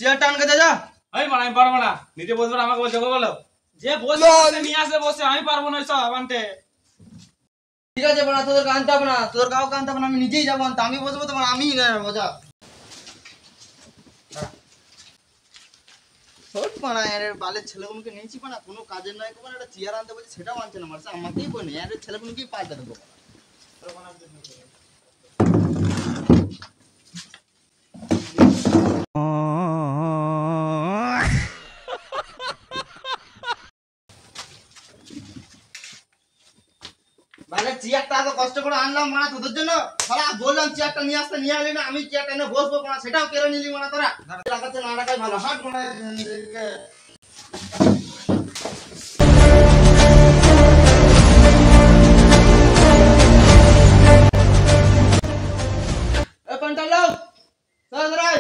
চেয়ারটা আনকে যা যা। এই মানা আমি পারবো না, নিজে বসবে না, আমাকে বলছো বলো। যে বসে নিয়ে আসে বসে, আমি পারবো না সব আনতে। ঠিক আছে বাড়া, তোদের আনতে হবে না, তোদের কাউকে আনতে হবে না, আমি নিজেই যাবো আনতে। আমি বসবো তোমার, আমি মজা ছোট পানা এর বালের ছেলেগুলোকে নিয়েছি পানা, কোনো কাজের নয় কোনো একটা চেয়ার আনতে বলছে, সেটাও আনছে না মারছে আমাকেই বলে এর ছেলেগুলোকেই পাল্টে দেবো। মানে চেয়ারটা এত কষ্ট করে আনলাম মানা তোদের জন্য, সারা বললাম চেয়ারটা নিয়ে আসতে, নিয়ে আলি না, আমি চেয়ারটা এনে বসবো মানা, সেটাও কেড়ে নিলি মানা তোরা। লাগাচ্ছে না রাখাই ভালো, হাট মানা। এ পান্টাল লোক চল রে।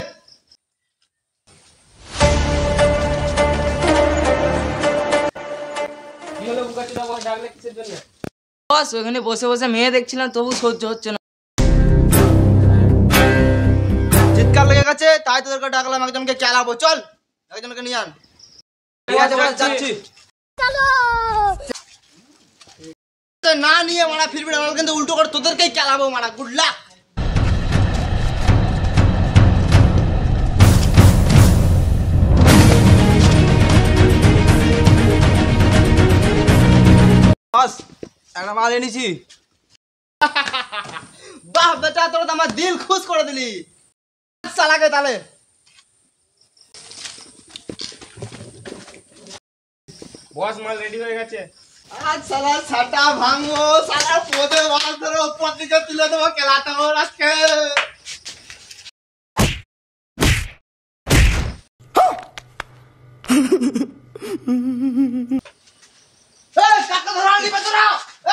কি হলো বুকাচি দা, বস ডাকলে কিসের জন্য? বস ওখানে বসে বসে মেয়ে দেখছিলাম, তবু সহ্য হচ্ছে না। চিৎকার লেগে গেছে তাই তোদেরকে ডাকলাম, একজনকে চালাবো, চল একজনকে নিয়ে আন। ঠিক আছে বস, যাচ্ছি। না নিয়ে মারা ফিরবি না, কিন্তু উল্টো করে তোদেরকেই চালাবো মারা, গুড লাক। বস একটা মাল এনেছি। বাহ বেটা, তোরা তো আমার দিল খুশ করে দিলি, চালাকে তাহলে। বস মাল রেডি হয়ে গেছে। আজ সালা ছাটা ভাঙবো, সালা পদে মাছ ধরে উপর দিকে তুলে দেবো, খেলাটা ওর আজকে। কাকা ধরা নিবে তোরা,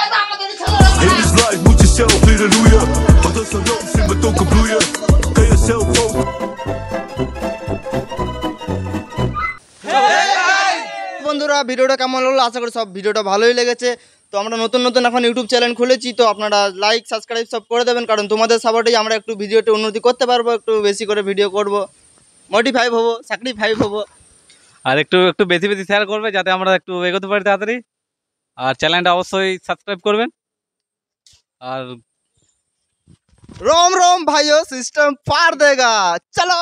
এটা আমাদের ছেলে। In this life moet je zelf leren roeien. Want als een roos in mijn donker bloeien, kan je zelf ook. বন্ধুরা ভিডিওটা কেমন লাগলো, আশা করি সব ভিডিওটা ভালোই লেগেছে। তো আমরা নতুন নতুন এখন ইউটিউব চ্যানেল খুলেছি, তো আপনারা লাইক সাবস্ক্রাইব সব করে দেবেন, কারণ তোমাদের সাপোর্টেই আমরা একটু ভিডিওটা উন্নতি করতে পারবো, একটু বেশি করে ভিডিও করব, মোটিফাইভ হবো, স্যাক্রিফাইভ হবো। আর একটু একটু বেশি বেশি শেয়ার করবে, যাতে আমরা একটু এগোতে পারি তাড়াতাড়ি। আর চ্যানেলটা অবশ্যই সাবস্ক্রাইব করবেন। আর रोम रोम भाइयों, सिस्टम पार देगा, चलो।